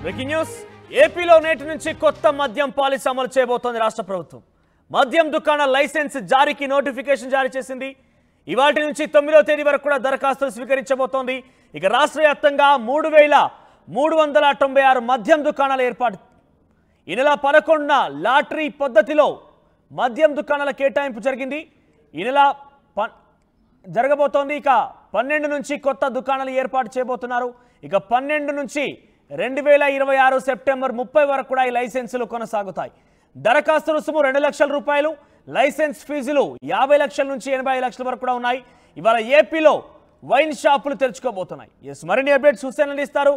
Breaking news ఏపీలో నేటి నుంచి కొత్త మద్యం పాలసీ అమలు చేయబోతోంది రాష్ట్ర ప్రభుత్వం. మద్యం దుకాణాల లైసెన్స్ జారీకి నోటిఫికేషన్ జారీ చేసింది. ఇవాటి నుంచి 9వ తేదీ వరకు కూడా దరఖాస్తులు స్వీకరించబోతోంది. ఇక రాష్ట్ర వ్యాప్తంగా 3,396 మద్యం దుకాణాల ఏర్పాటు. ఈ నెల 11న లాటరీ పద్ధతిలో మద్యం దుకాణాల కేటాయింపు జరిగింది. ఈ నెల జరగబోతోంది. ఇక 12 నుంచి కొత్త దుకాణాలు ఏర్పాటు చేయబోతున్నారు. ఇక 12 నుంచి 2026 సెప్టెంబర్ 30 వరకు కూడా ఈ లైసెన్సులు కొనసాగుతాయి. దరఖాస్తు రుసుము 2 లక్షల రూపాయలు, లైసెన్స్ ఫీజులు 50 లక్షల నుంచి 85 లక్షల వరకు కూడా ఉన్నాయి. ఇవాళ ఏపీలో వైన్ షాపులు తెరుచుకోబోతున్నాయి. మరిన్ని అప్డేట్స్ హుసేన్ అందిస్తారు.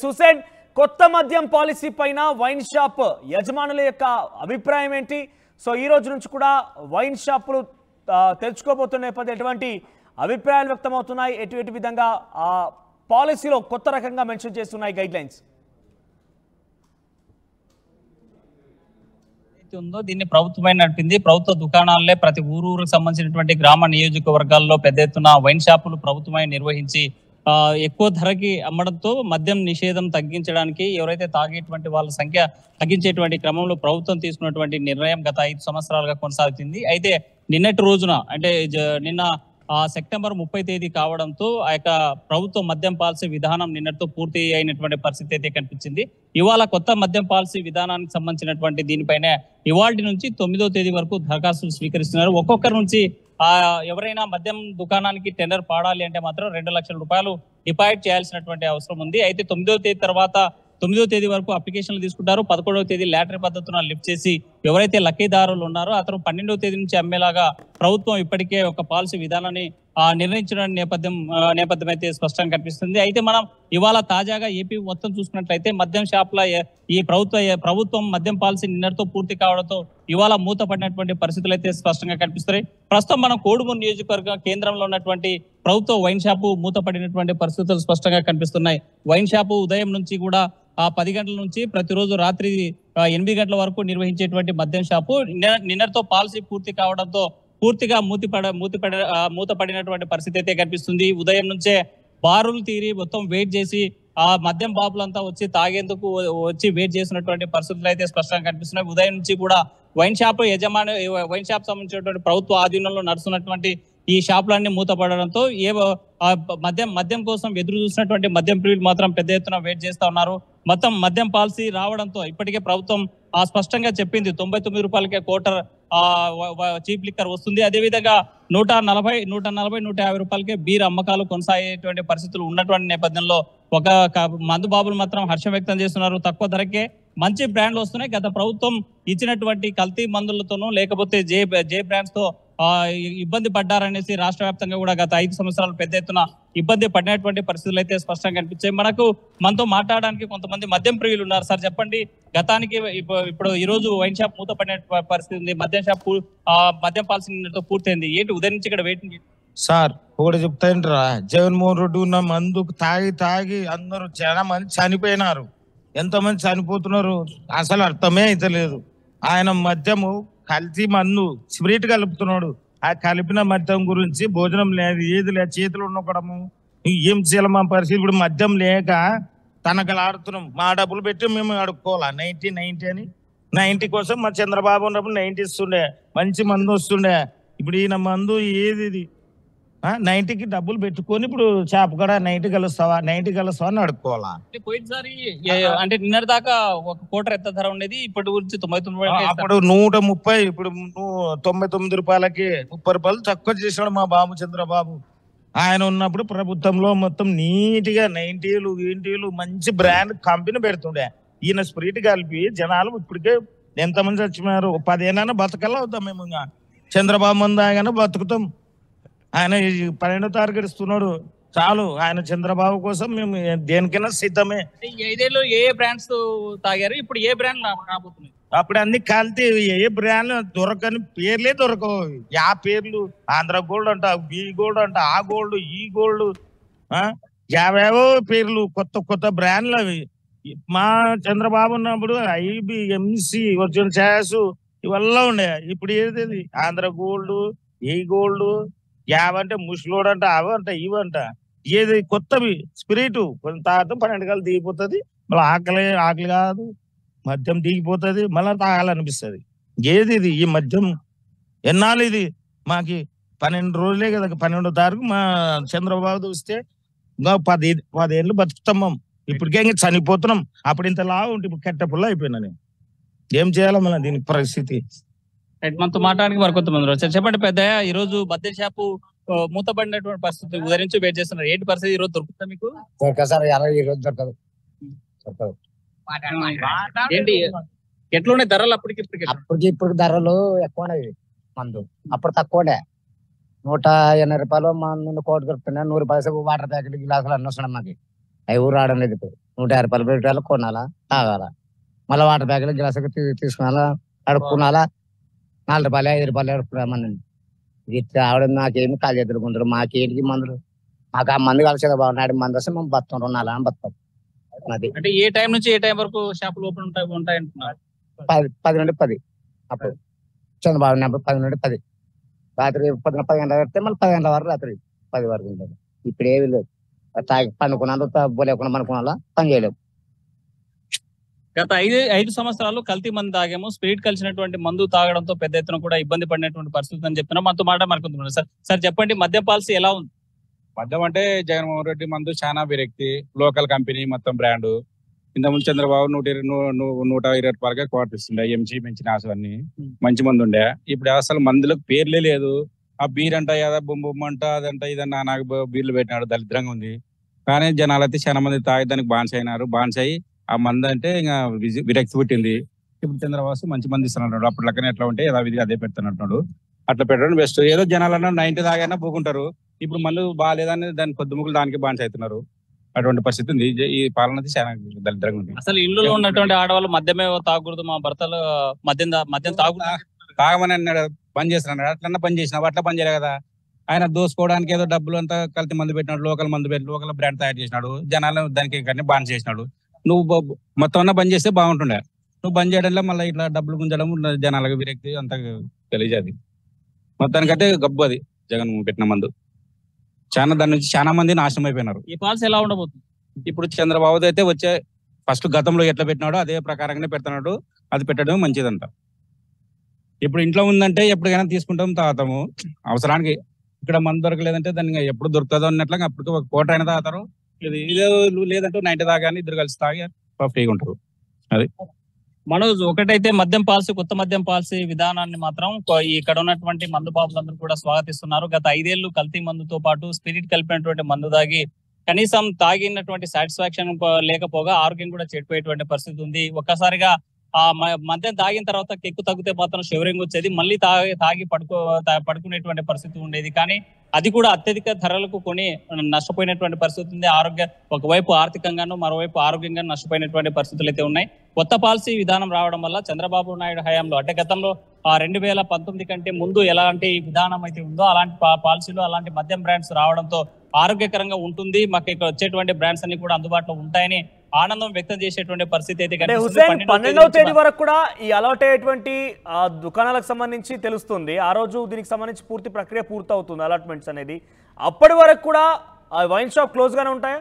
హుసేన్, కొత్త మద్యం పాలసీ పైన వైన్ షాప్ యజమానుల యొక్క అభిప్రాయం ఏంటి? సో ఈ రోజు నుంచి కూడా వైన్ షాపులు తెరుచుకోబోతున్న నేపథ్యంలో ఎటువంటి అభిప్రాయాలు వ్యక్తమవుతున్నాయి? ఎటువంటి విధంగా ఆ పాలసీలో కొత్త రకంగా మెన్షన్ చేస్తున్నాయి గైడ్ లైన్స్? ఉందో దీన్ని ప్రభుత్వమే నడిపింది. ప్రభుత్వ దుకాణాలే ప్రతి ఊరుకు సంబంధించినటువంటి గ్రామ నియోజకవర్గాల్లో పెద్ద ఎత్తున వైన్ షాపులు ప్రభుత్వమే నిర్వహించి ఎక్కువ ధరకి అమ్మడంతో మద్యం నిషేధం తగ్గించడానికి, ఎవరైతే తాగేటువంటి వాళ్ళ సంఖ్య తగ్గించేటువంటి క్రమంలో ప్రభుత్వం తీసుకున్నటువంటి నిర్ణయం గత 5 సంవత్సరాలుగా కొనసాగుతుంది. అయితే నిన్నటి రోజున అంటే నిన్న సెప్టెంబర్ 30 తేదీ కావడంతో ఆ యొక్క ప్రభుత్వ మద్యం పాలసీ విధానం నిన్నటితో పూర్తి అయినటువంటి పరిస్థితి అయితే కనిపించింది. ఇవాళ కొత్త మద్యం పాలసీ విధానానికి సంబంధించినటువంటి దీనిపైన ఇవాళ నుంచి 9వ తేదీ వరకు దరఖాస్తులు స్వీకరిస్తున్నారు. ఒక్కొక్కరి నుంచి ఎవరైనా మద్యం దుకాణానికి టెండర్ పాడాలి అంటే మాత్రం 2 లక్షల రూపాయలు డిపాజిట్ చేయాల్సినటువంటి అవసరం ఉంది. అయితే 9వ తేదీ తర్వాత 9వ తేదీ వరకు అప్లికేషన్లు తీసుకుంటారు. 11వ తేదీ లాటరీ పద్ధతిన లిఫ్ట్ చేసి ఎవరైతే లక్కీదారులు ఉన్నారో అతను 12వ తేదీ నుంచి అమ్మేలాగా ప్రభుత్వం ఇప్పటికే ఒక పాలసీ విధానాన్ని నిర్ణయించిన నేపథ్యం అయితే స్పష్టంగా కనిపిస్తుంది. అయితే మనం ఇవాళ తాజాగా ఏపీ మొత్తం చూసుకున్నట్లయితే మద్యం షాపుల ఈ ప్రభుత్వం మద్యం పాలసీ నిన్నటితో పూర్తి కావడంతో ఇవాళ మూతపడినటువంటి పరిస్థితులు అయితే స్పష్టంగా కనిపిస్తున్నాయి. ప్రస్తుతం మనం కోడుమూరు నియోజకవర్గ కేంద్రంలో ఉన్నటువంటి ప్రభుత్వ వైన్ షాపు మూతపడినటువంటి పరిస్థితులు స్పష్టంగా కనిపిస్తున్నాయి. వైన్ షాపు ఉదయం నుంచి కూడా 10 గంటల నుంచి ప్రతిరోజు రాత్రి 8 గంటల వరకు నిర్వహించేటువంటి మద్యం షాపు నిన్నటితో పాలసీ పూర్తి కావడంతో పూర్తిగా మూతపడినటువంటి పరిస్థితి అయితే కనిపిస్తుంది. ఉదయం నుంచే బారులు తీరి మొత్తం వెయిట్ చేసి ఆ మద్యం బాబులంతా వచ్చి తాగేందుకు వచ్చి వెయిట్ చేసినటువంటి పరిస్థితులు అయితే స్పష్టంగా కనిపిస్తున్నాయి. ఉదయం నుంచి కూడా వైన్ షాప్ సంబంధించినటువంటి ప్రభుత్వ ఆధీనంలో నడుస్తున్నటువంటి ఈ షాపులన్నీ మూతపడడంతో మద్యం కోసం ఎదురు చూసినటువంటి మద్యం ప్రియులు మాత్రం పెద్ద ఎత్తున వెయిట్ చేస్తా ఉన్నారు. మొత్తం మద్యం పాలసీ రావడంతో ఇప్పటికే ప్రభుత్వం స్పష్టంగా చెప్పింది 99 రూపాయలకే క్వార్టర్ చీప్ లిక్కర్ వస్తుంది. అదేవిధంగా 140, 150 రూపాయలకే బీర్ అమ్మకాలు కొనసాగేటువంటి పరిస్థితులు ఉన్నటువంటి నేపథ్యంలో ఒక మందు బాబులు మాత్రం హర్షం వ్యక్తం చేస్తున్నారు. తక్కువ ధరకే మంచి బ్రాండ్లు వస్తున్నాయి. గత ప్రభుత్వం ఇచ్చినటువంటి కల్తీ మందులతోనూ లేకపోతే జే బ్రాండ్స్ తో ఇబ్బంది పడ్డారనేసి రాష్ట్ర వ్యాప్తంగా కూడా గత 5 సంవత్సరాలు పెద్ద ఎత్తున ఇబ్బంది పడినటువంటి పరిస్థితులు అయితే స్పష్టంగా కనిపించాయి. మనతో మాట్లాడడానికి కొంతమంది మద్యం ప్రియులు ఉన్నారు. సార్ చెప్పండి, గతానికి ఇప్పుడు ఈ రోజు వైన్ షాప్ మూతపడిన పరిస్థితి ఉంది. మద్యం పాలసీ పూర్తయింది. ఏంటి ఉదయం నుంచి ఇక్కడ వెయిటింగ్? సార్ ఒకటి చెప్తాంటారా, జగన్మోహన్ రెడ్డి ఉన్న మందుకు తాగి అందరూ చాలా మంది చనిపోయినారు. ఎంతమంది చనిపోతున్నారు అసలు అర్థమే అయితే లేదు. ఆయన మద్యము కల్తీ మందు స్పిరిట్ కలుపుతున్నాడు. ఆ కలిపిన మద్యం గురించి భోజనం లేదు, ఏది లేదు, చేతులు ఉండకడము ఏం చేయాలి మా పరిస్థితి. ఇప్పుడు మద్యం లేక తనకలాడుతున్నాం. మా డబ్బులు పెట్టి మేము అడుక్కోవాలా 90 అని. 90 కోసం మా చంద్రబాబు ఉన్నప్పుడు 90 ఇస్తుండే, మంచి మందు వస్తుండే. ఇప్పుడు ఈయన మందు ఏది 90కి డబ్బులు పెట్టుకొని ఇప్పుడు షాప్ కూడా 90 కలుస్తావా అని అడుక్కోవాలా. పోయినసారి అంటే నిన్నటి దాకా ఒక క్వార్టర్ ఎంత ధర ఉండేది, ఇప్పటి గురించి 99 అప్పుడు 130, ఇప్పుడు 99 రూపాయలకి 30 రూపాయలు తక్కువ చేసాడు మా బాబు చంద్రబాబు. ఆయన ఉన్నప్పుడు ప్రభుత్వంలో మొత్తం నీట్గా 90లు మంచి బ్రాండ్ కంపెనీ పెడుతుండే. ఈయన స్పిరిట్ కలిపి జనాలు ఇప్పటికే ఎంతమంది చచ్చిపోయారు. 10 ఏళ్ళైనా బతకల్లా అవుతాం మేము. ఇంకా చంద్రబాబు మంది ఆయన బతుకుతాం. ఆయన 12వ తారీఖు ఇస్తున్నాడు చాలు. ఆయన చంద్రబాబు కోసం మేము దేనికైనా సిద్ధమే. 5 ఏళ్ళు ఏ బ్రాండ్స్ తాగారు, ఇప్పుడు ఏ బ్రాండ్ రాబోతున్నాయి? అప్పుడు అన్ని కలితే ఏ బ్రాండ్ దొరకని పేర్లే దొరకవు. యా పేర్లు ఆంధ్ర గోల్డ్ అంట, బి గోల్డ్ అంట, ఆ గోల్డ్ ఈ గోల్డ్ యావేవో పేర్లు, కొత్త బ్రాండ్లు అవి. మా చంద్రబాబు ఉన్నప్పుడు IBMC వచ్చిన ఛాయస్ ఇవల్ల ఉండే. ఇప్పుడు ఏది ఆంధ్ర గోల్డ్, ఈ గోల్డ్ యావంటే ముసలోడంట, అవంట ఇవంట. ఏది కొత్తవి స్పిరిట్ కొంత తాగటం 12 గంటలు దిగిపోతుంది, మళ్ళీ ఆకలి కాదు, మద్యం దిగిపోతుంది, మళ్ళీ తాగాలనిపిస్తుంది. ఏది ఇది ఈ మద్యం ఎన్నాళ్ళు ఇది? మాకి 12 రోజులే కదా, 12వ తారీఖు మా చంద్రబాబు చూస్తే ఇంకా 10 ఏళ్ళు బతుకుతాం మేము. ఇప్పటికే ఇంకా చనిపోతున్నాం. అప్పుడు ఇంత లావు ఉంటే ఇప్పుడు కెట్టపుల్ల అయిపోయినా నేను. ఏం చేయాలి మళ్ళీ దీని పరిస్థితి? మనతో మాట్లాడడానికి మరి కొంతమంది వచ్చారు. చెప్పండి పెద్దయ్య, ఈ రోజు మద్యం షాపు మూతపడినటువంటి పరిస్థితి ఉదయం నుంచి వెయిట్ చేస్తున్నారు. ఏంటి పరిస్థితి? ఈ రోజు దొరుకుతుందా మీకు? దొరకదు సార్, ఈ రోజు దొరకదు. ఏంటి ఎట్లున్నాయి ధరలు? అప్పటికి ఇప్పుడు ధరలు ఎక్కువ ఉన్నాయి. మందు అప్పుడు తక్కువనే, 180 రూపాయలు మందు కోటి దొరుకుతున్నాయి. 100 రూపాయలు వాటర్ ప్యాకెట్ గ్లాసులు అన్నీ వస్తున్నాయి. మాకు అవి ఊరు రావడం లేదు. ఇప్పుడు 150 రూపాయలు పెట్టాలి, కొనాలా, తాగాల, మళ్ళీ వాటర్ ప్యాకెట్ గ్లాసు తీసుకున్నాలా, అడుక్కున్నాలా, 4 రూపాయలు 5 రూపాయలు అడుక్కున్నామని. ఇది ఆవిడ మాకేమి కాలు ఎదుర్కొంటారు, మాకేంటికి మందులు? మాకు ఆ మందు కలిసి బాగున్నాడు. మందు వస్తే మేము బతాం, 2 నెలలు బతాం. అది అంటే ఏ టైం నుంచి ఏ టైం వరకు షాపులు ఓపెన్ ఉంటాయి అంటున్నారు? 10 నుండి 10. అప్పుడు చంద్రబాబు ఉన్నప్పుడు 10 నుండి 10. రాత్రి 10 గంటల పెడితే మళ్ళీ 10 గంటల వరకు, రాత్రి 10 వరకు ఉంటుంది. ఇప్పుడు ఏమి లేదు. తాగి పండుకున్నాను, పోలేకుండా అనుకున్నా పని చేయలేము. గత 5 సంవత్సరాలు కల్తీ మందు తాగాము, స్పిరిట్ కలిసినటువంటి మందు తాగడంతో పెద్ద ఎత్తున కూడా ఇబ్బంది పడినటువంటి పరిస్థితి అని చెప్తున్నాం. మనతో మాట మరికొంటున్నారు. సార్ చెప్పండి, మద్యం పాలసీ ఎలా ఉంది? మద్యం అంటే జగన్మోహన్ రెడ్డి మందు చాలా విరక్తి, లోకల్ కంపెనీ మొత్తం బ్రాండ్. ఇంతకుముందు చంద్రబాబు 120 రూపాయలకే క్వార్టర్ ఇస్తుండే, ఎంచి మంచి నాసవన్నీ మంచి మందు ఉండే. ఇప్పుడు అసలు మందులకు పేర్లే లేదు. ఆ బీర్ అంట ఏదా బొమ్మ అంట అదంట ఇదన్నా నాకు బీర్లు పెట్టినాడు, దరిద్రంగా ఉంది. కానీ జనాలు అయితే చాలా మంది తాగి దానికి బాన్స్ అయినారు. బాన్స్ అయ్యి ఆ మందు అంటే ఇంకా విరక్తి పుట్టింది. ఇప్పుడు చంద్రబాబు మంచి మంది ఇస్తున్నాడు. అప్పుడు లెక్కన ఎట్లా ఉంటే యథావిధి అదే పెడుతున్నట్టు. అట్లా పెట్టడం బెస్ట్. ఏదో జనాలన్నా 90 తాగైనా పోకుంటారు. ఇప్పుడు మళ్ళీ బాగాలేదని దాని పొద్దుముకులు దానికి బాన్స్ అవుతున్నారు. అటువంటి పరిస్థితి ఉంది. ఈ పాలన చాలా దరిద్రంగా ఉంది. అసలు ఇల్లులో ఉన్నటువంటి ఆడవాళ్ళు మద్యమే తాగకూడదు, మా భర్తలు మద్యం తాగమని అన్నాడు, బంద్ చేస్తున్నాడు. అట్లన్నా బంద్ చేసినావు, అట్లా బంద్ చేయలే కదా. ఆయన దోసుకోవడానికి ఏదో డబ్బులు అంతా కల్తీ మందు పెట్టినాడు, లోకల్ మందు పెట్టి లోకల్ బ్రాండ్ తయారు చేసినాడు. జనాలు దానికి కానీ బాన్స్ చేసినాడు. నువ్వు మొత్తం అన్నా బంద్ చేస్తే బాగుంటుండే. నువ్వు బంద్ చేయడంలో మళ్ళీ ఇట్లా డబ్బులు గుంజడం, జనాలకు విరక్తి అంత తెలియజేది. మొత్తానికైతే గబ్బు అది జగన్ పెట్టిన మందు. దాని నుంచి చాలా మంది నాశనం అయిపోయినారు. ఈ పాలసీ ఎలా ఉండబోతుంది? ఇప్పుడు చంద్రబాబు అయితే వచ్చే ఫస్ట్ గతంలో ఎట్లా పెట్టినాడో అదే ప్రకారంగానే పెడుతున్నాడు. అది పెట్టడం మంచిదంట. ఇప్పుడు ఇంట్లో ఉందంటే ఎప్పటికైనా తీసుకుంటాం, తాగుతాము. అవసరానికి ఇక్కడ మందు దొరకలేదంటే దాన్ని ఎప్పుడు దొరుకుతుందో అన్నట్లుగా అప్పటికి ఒక కోట అయినా తాగుతారు. ఇదే లేదంటే 90 తాగాని ఇద్దరు కలిసి తాగి ఫ్రీగా ఉంటారు. అది మనోజ్, ఒకటైతే మద్యం పాలసీ, కొత్త మద్యం పాలసీ విధానాన్ని మాత్రం ఇక్కడ ఉన్నటువంటి మందు బాబులందరూ కూడా స్వాగతిస్తున్నారు. గత 5 ఏళ్లు కల్తీ మందుతో పాటు స్పిరిట్ కలిపినటువంటి మందు తాగి కనీసం తాగినటువంటి సాటిస్ఫాక్షన్ లేకపోగా ఆరోగ్యం కూడా చెడిపోయేటువంటి పరిస్థితి ఉంది. ఒక్కసారిగా ఆ మద్యం తాగిన తర్వాత కెక్కు తగ్గితే మాత్రం షివరింగ్ వచ్చేది, మళ్ళీ తాగి పడుకునేటువంటి పరిస్థితి ఉండేది. కానీ అది కూడా అత్యధిక ధరలకు కొని నష్టపోయినటువంటి పరిస్థితి ఉంది. ఒకవైపు ఆర్థికంగాను, మరోవైపు ఆరోగ్యంగా నష్టపోయినటువంటి పరిస్థితులు అయితే ఉన్నాయి. కొత్త పాలసీ విధానం రావడం వల్ల చంద్రబాబు నాయుడు హయాంలో, అంటే గతంలో 2019 కంటే ముందు ఎలాంటి విధానం అయితే ఉందో అలాంటి పాలసీలు, అలాంటి మద్యం బ్రాండ్స్ రావడంతో ఆరోగ్యకరంగా ఉంటుంది, మాకు ఇక్కడ వచ్చేటువంటి బ్రాండ్స్ అన్ని కూడా అందుబాటులో ఉంటాయని ఆనందం వ్యక్తం చేసేటువంటి పరిస్థితి అయితే కనిపిస్తుంది. 12వ తేదీ వరకు కూడా ఈ అలాట్ అయ్యేటువంటి దుకాణాలకు సంబంధించి తెలుస్తుంది. ఆ రోజు దీనికి సంబంధించి పూర్తి ప్రక్రియ పూర్తవుతుంది, అలాట్మెంట్స్ అనేది. అప్పటి వరకు కూడా వైన్ షాప్ క్లోజ్ గానే ఉంటాయా?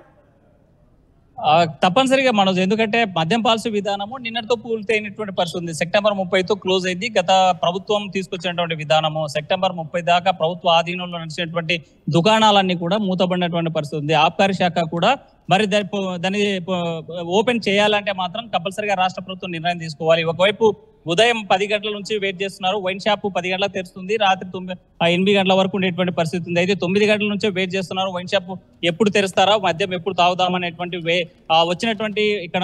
తప్పనిసరిగా మనోజ్, ఎందుకంటే మద్యం పాలసీ విధానము నిన్నటితో పూర్తయినటువంటి పరిస్థితి ఉంది. సెప్టెంబర్ 30తో క్లోజ్ అయింది. గత ప్రభుత్వం తీసుకొచ్చినటువంటి విధానము సెప్టెంబర్ 30 దాకా ప్రభుత్వ ఆధీనంలో నడిచినటువంటి దుకాణాలన్నీ కూడా మూతబడినటువంటి పరిస్థితి ఉంది. ఆబ్కారీ శాఖ కూడా మరి దాన్ని ఓపెన్ చేయాలంటే మాత్రం కంపల్సరిగా రాష్ట్ర ప్రభుత్వం నిర్ణయం తీసుకోవాలి. ఒకవైపు ఉదయం 10 గంటల నుంచి వెయిట్ చేస్తున్నారు. వైన్ షాప్ 10 గంటలకు తెరుస్తుంది, రాత్రి 8 గంటల వరకు ఉండేటువంటి పరిస్థితి ఉంది. అయితే 9 గంటల నుంచే వెయిట్ చేస్తున్నారు. వైన్ షాప్ ఎప్పుడు తెరుస్తారా, మద్యం ఎప్పుడు తాగుదామనేటువంటి వచ్చినటువంటి ఇక్కడ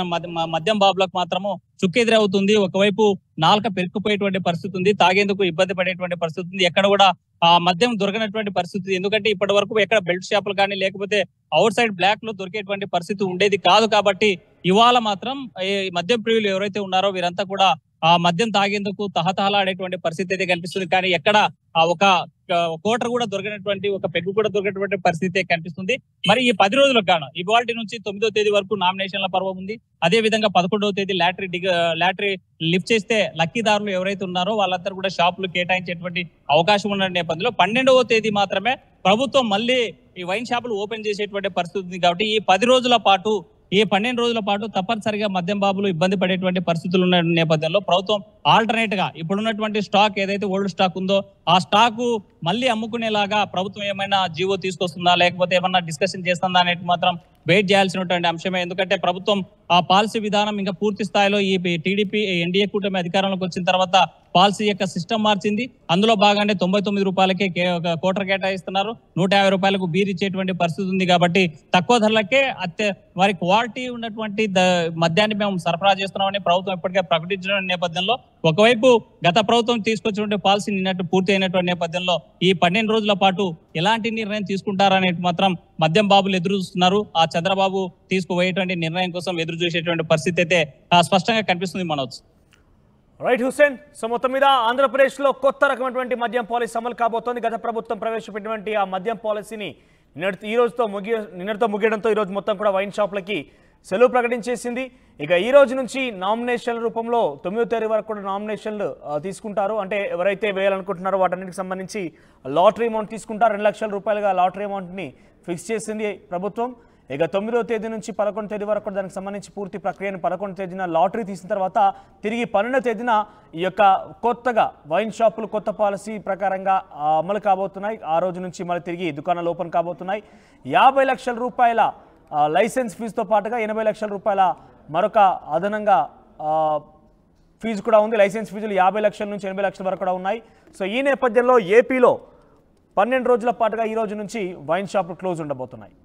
మద్యం బాబులకు మాత్రము చుక్కెదురవుతుంది. ఒకవైపు నాలుక పెరుక్కుపోయేటువంటి పరిస్థితి ఉంది, తాగేందుకు ఇబ్బంది పడేటువంటి పరిస్థితి ఉంది. ఎక్కడ కూడా ఆ మద్యం దొరకనటువంటి పరిస్థితి. ఎందుకంటే ఇప్పటి వరకు ఎక్కడ బెల్ట్ షాపులు కానీ లేకపోతే అవుట్ సైడ్ బ్లాక్ లో దొరికేటువంటి పరిస్థితి ఉండేది కాదు. కాబట్టి ఇవాళ మాత్రం ఈ మద్యం ప్రియులు ఎవరైతే ఉన్నారో వీరంతా కూడా ఆ మద్యం తాగేందుకు తహతహలాడేటువంటి పరిస్థితి అయితే కనిపిస్తుంది. కానీ ఎక్కడ ఒక కోటర్ కూడా దొరికినటువంటి, ఒక పెగ్గు కూడా దొరికినటువంటి పరిస్థితి కనిపిస్తుంది. మరి ఈ 10 రోజులకు గాను ఇవాళ నుంచి 9వ తేదీ వరకు నామినేషన్ల పర్వం ఉంది. అదే విధంగా 11వ తేదీ లాటరీ లిఫ్ట్ చేస్తే లక్కీదారులు ఎవరైతే ఉన్నారో వాళ్ళందరూ కూడా షాపులు కేటాయించేటువంటి అవకాశం ఉన్న నేపథ్యంలో 12వ తేదీ మాత్రమే ప్రభుత్వం మళ్ళీ ఈ వైన్ షాపులు ఓపెన్ చేసేటువంటి పరిస్థితి ఉంది. కాబట్టి ఈ 10 రోజుల పాటు ఈ 12 రోజుల పాటు తప్పనిసరిగా మద్యం బాబులు ఇబ్బంది పడేటువంటి పరిస్థితులు ఉన్న నేపథ్యంలో ప్రభుత్వం ఆల్టర్నేట్ గా ఇప్పుడున్నటువంటి స్టాక్ ఏదైతే ఓల్డ్ స్టాక్ ఉందో ఆ స్టాకు మళ్ళీ అమ్ముకునేలాగా ప్రభుత్వం ఏమైనా జీవో తీసుకొస్తుందా లేకపోతే ఏమన్నా డిస్కషన్ చేస్తుందా అనేది మాత్రం వెయిట్ చేయాల్సినటువంటి అంశమే. ఎందుకంటే ప్రభుత్వం ఆ పాలసీ విధానం ఇంకా పూర్తి స్థాయిలో ఈ టీడీపీ ఎన్డీఏ కూటమి అధికారంలోకి వచ్చిన తర్వాత పాలసీ యొక్క సిస్టమ్ మార్చింది. అందులో భాగంగానే 99 రూపాయలకే కోటర్ కేటాయిస్తున్నారు, 150 రూపాయలకు బీర్ ఇచ్చేటువంటి పరిస్థితి ఉంది. కాబట్టి తక్కువ ధరలకే వారి క్వాలిటీ ఉన్నటువంటి మద్యాన్ని మేము సరఫరా చేస్తున్నామని ప్రభుత్వం ఇప్పటికే ప్రకటించిన నేపథ్యంలో ఒకవైపు గత ప్రభుత్వం తీసుకొచ్చినటువంటి పాలసీ నిన్నట్టు పూర్తి అయినటువంటి నేపథ్యంలో ఈ 12 రోజుల పాటు ఎలాంటి నిర్ణయం తీసుకుంటారనేది మాత్రం మద్యం బాబులు ఎదురు చూస్తున్నారు. ఆ చంద్రబాబు తీసుకుపోయేటువంటి నిర్ణయం కోసం ఎదురు చూసేటువంటి పరిస్థితి అయితే స్పష్టంగా కనిపిస్తుంది. మనోజ్. రైట్ హుస్సేన్. సో మొత్తం మీద ఆంధ్రప్రదేశ్లో కొత్త రకమైనటువంటి మద్యం పాలసీ అమలు కాబోతోంది. గత ప్రభుత్వం ప్రవేశపెట్టినటువంటి ఆ మద్యం పాలసీని నిన్నటితో ముగియడంతో ఈరోజు మొత్తం కూడా వైన్ షాపులకి సెలవు ప్రకటించేసింది. ఇక ఈ రోజు నుంచి నామినేషన్ల రూపంలో 9వ తేదీ వరకు కూడా నామినేషన్లు తీసుకుంటారు. అంటే ఎవరైతే వేయాలనుకుంటున్నారో వాటన్నిటికి సంబంధించి లాటరీ అమౌంట్ తీసుకుంటారు. 2 లక్షల రూపాయలుగా లాటరీ అమౌంట్ని ఫిక్స్ చేసింది ప్రభుత్వం. ఇక 9వ తేదీ నుంచి 11వ తేదీ వరకు దానికి సంబంధించి పూర్తి ప్రక్రియను 11వ తేదీన లాటరీ తీసిన తర్వాత తిరిగి 12వ తేదీన ఈ యొక్క కొత్తగా వైన్ షాపులు కొత్త పాలసీ ప్రకారంగా అమలు కాబోతున్నాయి. ఆ రోజు నుంచి మళ్ళీ తిరిగి దుకాణాలు ఓపెన్ కాబోతున్నాయి. 50 లక్షల రూపాయల లైసెన్స్ ఫీజుతో పాటుగా 80 లక్షల రూపాయల మరొక అదనంగా ఫీజు కూడా ఉంది. లైసెన్స్ ఫీజులు 50 లక్షల నుంచి 80 లక్షల వరకు కూడా ఉన్నాయి. సో ఈ నేపథ్యంలో ఏపీలో 12 రోజుల పాటుగా ఈ రోజు నుంచి వైన్ షాపులు క్లోజ్ ఉండబోతున్నాయి.